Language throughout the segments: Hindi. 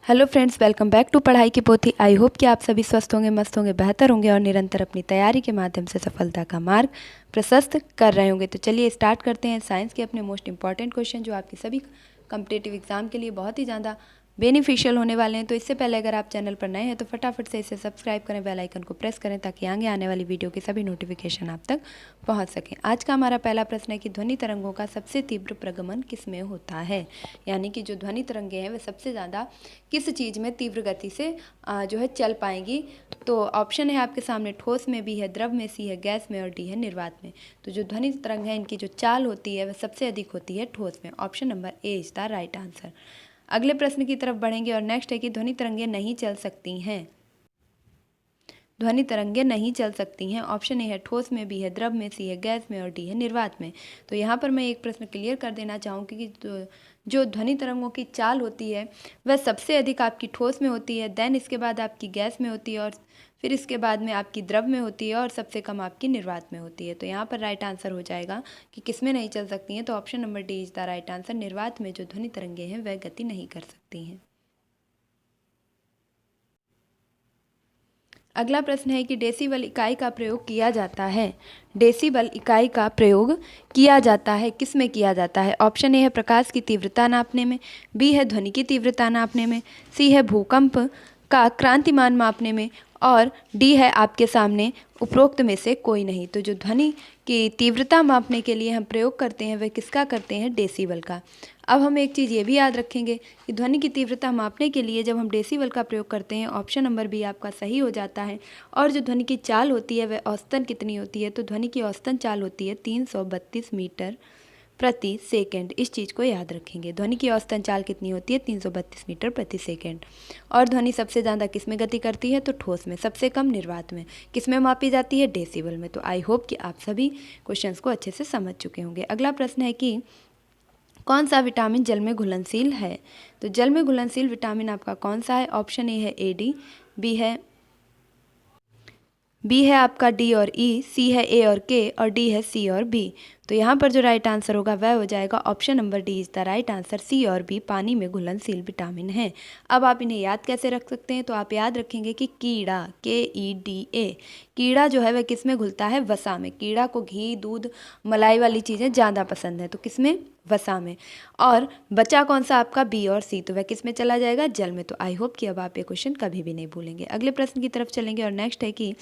Hello friends, welcome back to पढ़ाई की पोथी। आई होप कि आप सभी स्वस्थ होंगे, मस्त होंगे, बेहतर होंगे और निरंतर अपनी तैयारी के माध्यम से सफलता का मार्ग प्रशस्त कर रहे होंगे। तो चलिए स्टार्ट करते हैं साइंस के अपने मोस्ट इंपॉर्टेंट क्वेश्चन जो आपके सभी कॉम्पिटिटिव एग्जाम के लिए बहुत ही ज़्यादा बेनिफिशियल होने वाले हैं। तो इससे पहले अगर आप चैनल पर नए हैं तो फटाफट से इसे सब्सक्राइब करें, बेल आइकन को प्रेस करें ताकि आगे आने वाली वीडियो के सभी नोटिफिकेशन आप तक पहुंच सकें। आज का हमारा पहला प्रश्न है कि ध्वनि तरंगों का सबसे तीव्र प्रगमन किस में होता है, यानी कि जो ध्वनि तरंगें हैं वे सबसे ज़्यादा किस चीज़ में तीव्र गति से जो है चल पाएंगी। तो ऑप्शन है आपके सामने, ठोस में, बी है द्रव में, सी है गैस में और डी है निर्वात में। तो जो ध्वनि तरंग है इनकी जो चाल होती है वह सबसे अधिक होती है ठोस में। Option number A is the right answer. अगले प्रश्न की तरफ बढ़ेंगे और नेक्स्ट है कि ध्वनि तरंगें नहीं चल सकती हैं। ध्वनि तरंगें नहीं चल सकती हैं। ऑप्शन ए है ठोस में, बी है द्रव में, सी है गैस में और डी है निर्वात में। तो यहाँ पर मैं एक प्रश्न क्लियर कर देना चाहूँगी कि जो ध्वनि तरंगों की चाल होती है वह सबसे अधिक आपकी ठोस में होती है, देन इसके बाद आपकी गैस में होती है और फिर इसके बाद में आपकी द्रव में होती है और सबसे कम आपकी निर्वात में होती है। तो यहाँ पर राइट आंसर हो जाएगा कि किस में नहीं चल सकती हैं। तो option number D is the right answer. निर्वात में जो ध्वनि तरंगें हैं वह गति नहीं कर सकती हैं। अगला प्रश्न है कि डेसिबल इकाई का प्रयोग किया जाता है। डेसिबल इकाई का प्रयोग किया जाता है, किस में किया जाता है? ऑप्शन ए है प्रकाश की तीव्रता नापने में, बी है ध्वनि की तीव्रता नापने में, सी है भूकंप का क्रांतिमान मापने में और डी है आपके सामने उपरोक्त में से कोई नहीं। तो जो ध्वनि की तीव्रता मापने के लिए हम प्रयोग करते हैं वह किसका करते हैं? डेसिबल का। अब हम एक चीज़ ये भी याद रखेंगे कि ध्वनि की तीव्रता मापने के लिए जब हम डेसिबल का प्रयोग करते हैं, ऑप्शन नंबर बी आपका सही हो जाता है। और जो ध्वनि की चाल होती है वह औसतन कितनी होती है? तो ध्वनि की औसतन चाल होती है 332 मीटर प्रति सेकंड। इस चीज़ को याद रखेंगे। ध्वनि की औसतन चाल कितनी होती है? 332 मीटर प्रति सेकंड। और ध्वनि सबसे ज़्यादा किस में गति करती है? तो ठोस में। सबसे कम निर्वात में। किस में मापी जाती है? डेसिबल में। तो आई होप कि आप सभी क्वेश्चंस को अच्छे से समझ चुके होंगे। अगला प्रश्न है कि कौन सा विटामिन जल में घुलनशील है? तो जल में घुलनशील विटामिन आपका कौन सा है? ऑप्शन ए है AD, बी है आपका डी और ई, सी है ए और के और डी है सी और बी। तो यहाँ पर जो राइट आंसर होगा वह हो जाएगा option number D is the right answer. C और बी पानी में घुलनशील विटामिन है। अब आप इन्हें याद कैसे रख सकते हैं? तो आप याद रखेंगे कि कीड़ा, KEDA, कीड़ा जो है वह किस में घुलता है? वसा में। कीड़ा को घी, दूध, मलाई वाली चीज़ें ज़्यादा पसंद है, तो किस में? वसा में। और बचा कौन सा आपका? बी और सी, तो वह किस में चला जाएगा? जल में। तो आई होप कि अब आप ये क्वेश्चन कभी भी नहीं भूलेंगे। अगले प्रश्न की तरफ चलेंगे और नेक्स्ट है कि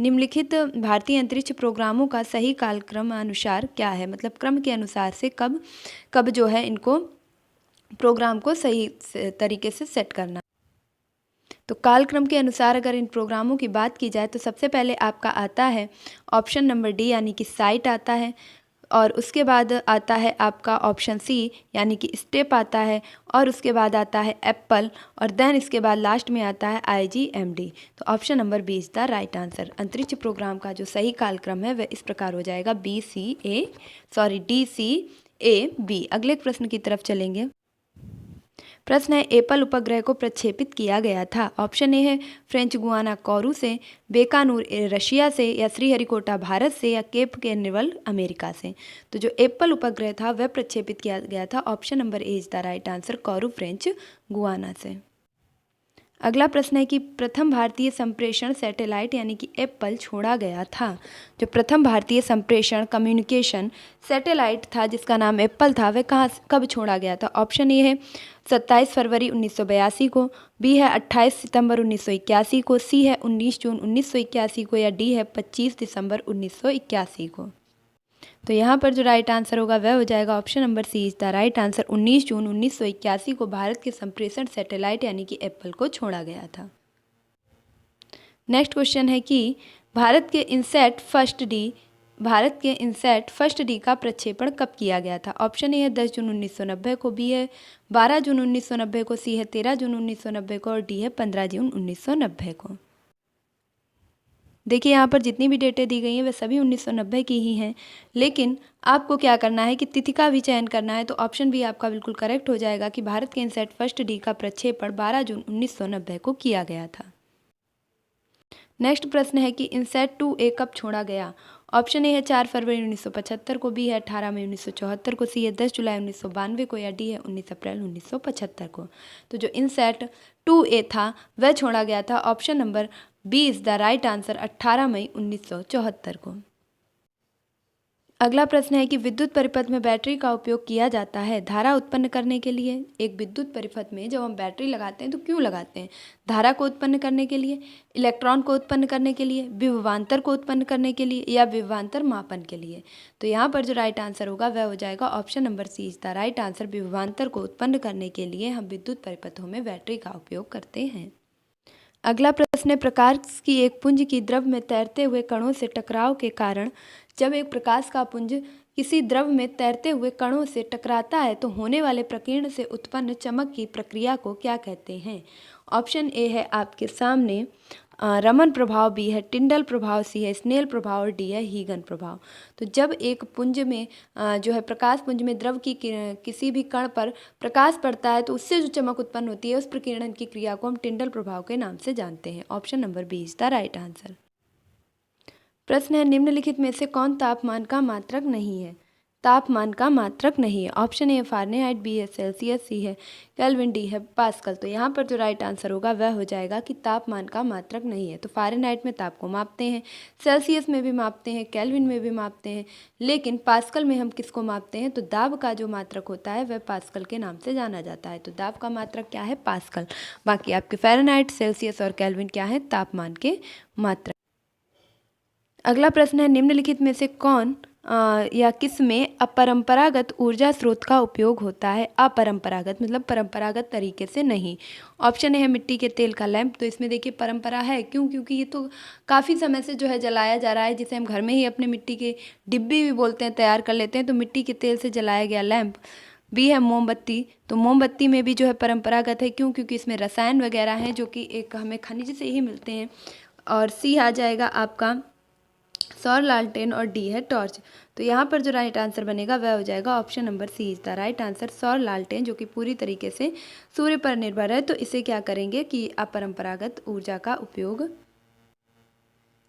निम्नलिखित भारतीय अंतरिक्ष प्रोग्रामों का सही कालक्रम अनुसार क्या है? मतलब क्रम के अनुसार से कब कब जो है इनको प्रोग्राम को सही तरीके से सेट करना। तो कालक्रम के अनुसार अगर इन प्रोग्रामों की बात की जाए तो सबसे पहले आपका आता है ऑप्शन नंबर डी यानी कि साइट आता है, और उसके बाद आता है आपका ऑप्शन सी यानी कि स्टेप आता है, और उसके बाद आता है एप्पल, और देन इसके बाद लास्ट में आता है IGMD। तो option number B is the right answer. अंतरिक्ष प्रोग्राम का जो सही कालक्रम है वह इस प्रकार हो जाएगा DCAB। अगले प्रश्न की तरफ चलेंगे। प्रश्न है एप्पल उपग्रह को प्रक्षेपित किया गया था। ऑप्शन ए है फ्रेंच गुआना कोरू से, बेकानूर रशिया से, या श्रीहरिकोटा भारत से, या केप कैर्निवल अमेरिका से। तो जो एप्पल उपग्रह था वह प्रक्षेपित किया गया था। Option number A is the right answer, Kourou French Guana से। अगला प्रश्न है कि प्रथम भारतीय संप्रेषण सैटेलाइट यानी कि एप्पल छोड़ा गया था। जो प्रथम भारतीय संप्रेषण कम्युनिकेशन सैटेलाइट था जिसका नाम एप्पल था वह कब छोड़ा गया था? ऑप्शन ए है 27 फरवरी 1982 को, बी है 28 सितंबर 1981 को, सी है 19 जून 1981 को, या डी है 25 दिसंबर 1981 को। तो यहाँ पर जो राइट आंसर होगा वह हो जाएगा option number C is the right answer. 19 जून 1981 को भारत के संप्रेषण सैटेलाइट यानी कि एप्पल को छोड़ा गया था। नेक्स्ट क्वेश्चन है कि भारत के इनसैट फर्स्ट डी का प्रक्षेपण कब किया गया था? ऑप्शन ए है 10 जून 1990 को, बी है 12 जून 1990 को, सी है 13 जून 1990 को और डी है 15 जून 1990 को। देखिए यहाँ पर जितनी भी डेटें दी गई हैं वे सभी 1990 की ही हैं, लेकिन आपको क्या करना है कि तिथि का भी चयन करना है। तो ऑप्शन बी आपका बिल्कुल करेक्ट हो जाएगा कि भारत के इनसैट फर्स्ट डी का प्रक्षेपण 12 जून 1990 को किया गया था। नेक्स्ट प्रश्न है कि इनसैट 2A कब छोड़ा गया? ऑप्शन ए है 4 फरवरी 1975 को, बी है 18 मई 1974 को, सी है 10 जुलाई 1992 को, या डी है 19 अप्रैल 1975 को। तो जो इनसेट 2A था वह छोड़ा गया था। Option number B is the right answer, 18 मई 1974 को। अगला प्रश्न है कि विद्युत परिपथ में बैटरी का उपयोग किया जाता है धारा उत्पन्न करने के लिए। एक विद्युत परिपथ में जब हम बैटरी लगाते हैं तो क्यों लगाते हैं? धारा को उत्पन्न करने के लिए, इलेक्ट्रॉन को उत्पन्न करने के लिए, विभवांतर को उत्पन्न करने के लिए, या विभवांतर मापन के लिए। तो यहाँ पर जो राइट आंसर होगा वह हो जाएगा option number C is the right answer. विभवांतर को उत्पन्न करने के लिए हम विद्युत परिपथों में बैटरी का उपयोग करते हैं। अगला प्रश्न है प्रकाश की एक पुंज की द्रव में तैरते हुए कणों से टकराव के कारण, जब एक प्रकाश का पुंज किसी द्रव में तैरते हुए कणों से टकराता है तो होने वाले प्रकीर्ण से उत्पन्न चमक की प्रक्रिया को क्या कहते हैं? ऑप्शन ए है आपके सामने रमन प्रभाव, बी है टिंडल प्रभाव, सी है स्नेल प्रभाव और डी है हीगन प्रभाव। तो जब एक पुंज में जो है प्रकाश पुंज में द्रव की किसी भी कण पर प्रकाश पड़ता है तो उससे जो चमक उत्पन्न होती है उस प्रकीर्णन की क्रिया को हम टिंडल प्रभाव के नाम से जानते हैं। Option number B is the right answer. प्रश्न है निम्नलिखित में से कौन तापमान का मात्रक नहीं है? तापमान का मात्रक नहीं है। ऑप्शन ए फ़ारेनहाइट, बी है सेल्सियस, सी है केल्विन, डी है पास्कल। तो यहाँ पर जो राइट आंसर होगा वह हो जाएगा कि तापमान का मात्रक नहीं है। तो फ़ारेनहाइट में ताप को मापते हैं, सेल्सियस में भी मापते हैं, केल्विन में भी मापते हैं, लेकिन पास्कल में हम किसको मापते हैं? तो दाब का जो मात्रक होता है वह पास्कल के नाम से जाना जाता है। तो दाब का मात्रक क्या है? पास्कल। बाकी आपके फ़ारेनहाइट, सेल्सियस और केल्विन क्या है? तापमान के मात्रक। अगला प्रश्न है निम्नलिखित में से कौन या किस में अपरंपरागत ऊर्जा स्रोत का उपयोग होता है? अपरंपरागत मतलब परंपरागत तरीके से नहीं। ऑप्शन ए है मिट्टी के तेल का लैंप। तो इसमें देखिए परंपरा है, क्यों? क्योंकि ये तो काफ़ी समय से जो है जलाया जा रहा है, जिसे हम घर में ही अपने मिट्टी के डिब्बे भी बोलते हैं तैयार कर लेते हैं। तो मिट्टी के तेल से जलाया गया लैंप। बी है मोमबत्ती। तो मोमबत्ती में भी जो है परंपरागत है, क्यों? क्योंकि इसमें रसायन वगैरह हैं जो कि एक हमें खनिज से ही मिलते हैं। और सी आ जाएगा आपका सौर लालटेन और डी है टॉर्च। तो यहाँ पर जो राइट आंसर बनेगा वह हो जाएगा option number C is the right answer. सौर लालटेन जो कि पूरी तरीके से सूर्य पर निर्भर है, तो इसे क्या करेंगे कि अपरंपरागत ऊर्जा का उपयोग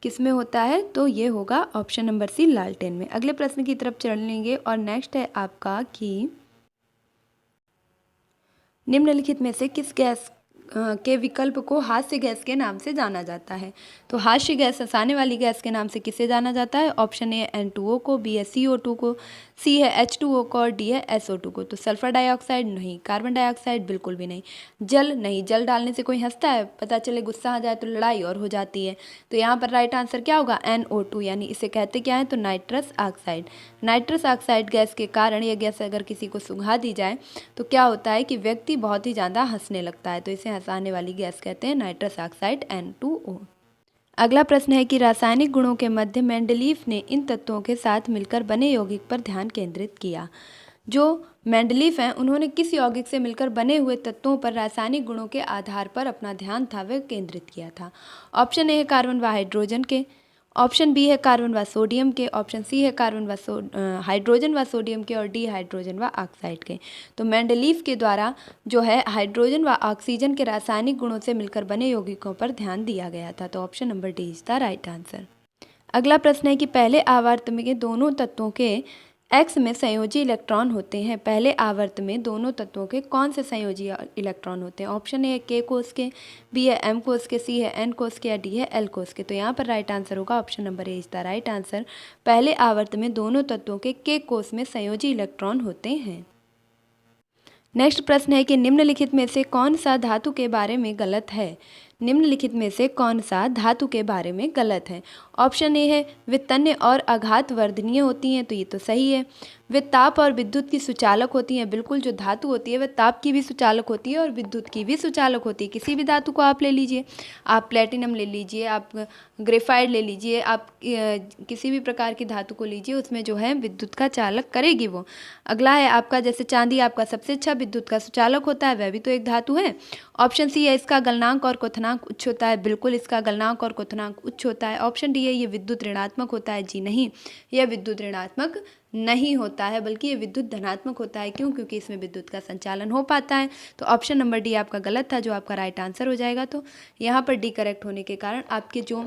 किस में होता है? तो ये होगा ऑप्शन नंबर सी लालटेन में। अगले प्रश्न की तरफ चलेंगे और नेक्स्ट है आपका कि निम्नलिखित में से किस गैस के विकल्प को हास्य गैस के नाम से जाना जाता है? तो हास्य गैस हंसाने वाली गैस के नाम से किसे जाना जाता है? ऑप्शन ए N2O को, बी है CO2 को, सी है H2O को और डी है SO2 को। तो सल्फर डाइऑक्साइड नहीं, कार्बन डाइऑक्साइड बिल्कुल भी नहीं, जल नहीं, जल डालने से कोई हंसता है? पता चले गुस्सा आ जाए तो लड़ाई और हो जाती है। तो यहाँ पर राइट आंसर क्या होगा? NO2, यानी इसे कहते क्या है? तो nitrous oxide. Nitrous oxide gas के कारण यह गैस अगर किसी को सुंघा दी जाए तो क्या होता है कि व्यक्ति बहुत ही ज़्यादा हंसने लगता है। तो इसे हंसाने वाली गैस कहते हैं नाइट्रस ऑक्साइड N2O। अगला प्रश्न है कि रासायनिक गुणों के मध्य मेंडलीफ ने इन तत्वों के साथ मिलकर बने यौगिक पर ध्यान केंद्रित किया। जो मेंडलीफ हैं उन्होंने किस यौगिक से मिलकर बने हुए तत्वों पर रासायनिक गुणों के आधार पर अपना ध्यान था वह केंद्रित किया था? ऑप्शन ए है कार्बन व हाइड्रोजन के, ऑप्शन बी है कार्बन व सोडियम के, ऑप्शन सी है कार्बन व हाइड्रोजन व सोडियम के और डी हाइड्रोजन व ऑक्साइड के। तो मेंडलीफ के द्वारा जो है हाइड्रोजन व ऑक्सीजन के रासायनिक गुणों से मिलकर बने यौगिकों पर ध्यान दिया गया था। तो option number D is the right answer. अगला प्रश्न है कि पहले आवर्त में दोनों तत्वों के एक्स में संयोजी इलेक्ट्रॉन होते हैं। पहले आवर्त में दोनों तत्वों के कौन से संयोजी इलेक्ट्रॉन होते हैं? ऑप्शन ए है K कोस के, बी है M कोस के, सी है N कोस के या डी है L कोस के। तो यहाँ पर राइट आंसर होगा option number A is the right answer. पहले आवर्त में दोनों तत्वों के K कोस में संयोजी इलेक्ट्रॉन होते हैं। नेक्स्ट प्रश्न है कि निम्नलिखित में से कौन सा धातु के बारे में गलत है? निम्नलिखित में से कौन सा धातु के बारे में गलत है? ऑप्शन ए है वे तन्य और आघात वर्धनीय होती हैं। तो ये तो सही है। वे ताप और विद्युत की सुचालक होती हैं। बिल्कुल, जो धातु होती है वह ताप की भी सुचालक होती है और विद्युत की भी सुचालक होती है। किसी भी धातु को आप ले लीजिए, आप प्लेटिनम ले लीजिए, आप ग्रेफाइट ले लीजिए, आप किसी भी प्रकार की धातु को लीजिए, उसमें जो है विद्युत का चालक करेगी वो। अगला है आपका जैसे चांदी आपका सबसे अच्छा विद्युत का सुचालक होता है, वह भी तो एक धातु है। ऑप्शन सी है इसका गलनांक और क्वथनांक उच्च होता है। बिल्कुल, इसका गलनांक और क्वथनांक उच्च होता है। ऑप्शन डी है ये विद्युत ऋणात्मक होता है। जी नहीं, यह विद्युत ऋणात्मक नहीं होता है, बल्कि ये विद्युत धनात्मक होता है। क्यों? क्योंकि इसमें विद्युत का संचालन हो पाता है। तो ऑप्शन नंबर डी आपका गलत था, जो आपका राइट आंसर हो जाएगा। तो यहाँ पर डी करेक्ट होने के कारण आपके जो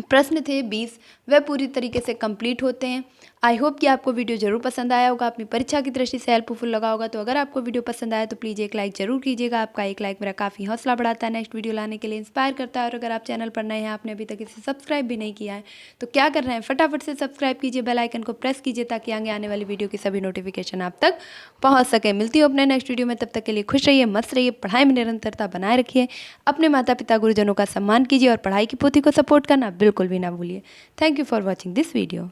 प्रश्न थे 20, वह पूरी तरीके से कंप्लीट होते हैं। आई होप कि आपको वीडियो ज़रूर पसंद आया होगा, अपनी परीक्षा की दृष्टि से हेल्पफुल लगा होगा। तो अगर आपको वीडियो पसंद आया तो प्लीज़ एक लाइक ज़रूर कीजिएगा। आपका एक लाइक मेरा काफ़ी हौसला बढ़ाता है, नेक्स्ट वीडियो लाने के लिए इंस्पायर करता है। और अगर आप चैनल पर नए हैं, आपने अभी तक इसे सब्सक्राइब भी नहीं किया है तो क्या कर रहे हैं, फटाफट से सब्सक्राइब कीजिए, बेल आइकन को प्रेस कीजिए ताकि आगे आने वाली वीडियो की सभी नोटिफिकेशन आप तक पहुँच सके। मिलती हूँ अपने नेक्स्ट वीडियो में, तब तक के लिए खुश रहिए, मस्त रहिए, पढ़ाई में निरंतरता बनाए रखिए, अपने माता पिता गुरुजनों का सम्मान कीजिए और पढ़ाई की पोथी को सपोर्ट करना बिल्कुल भी ना भूलिए। Thank you for watching this video.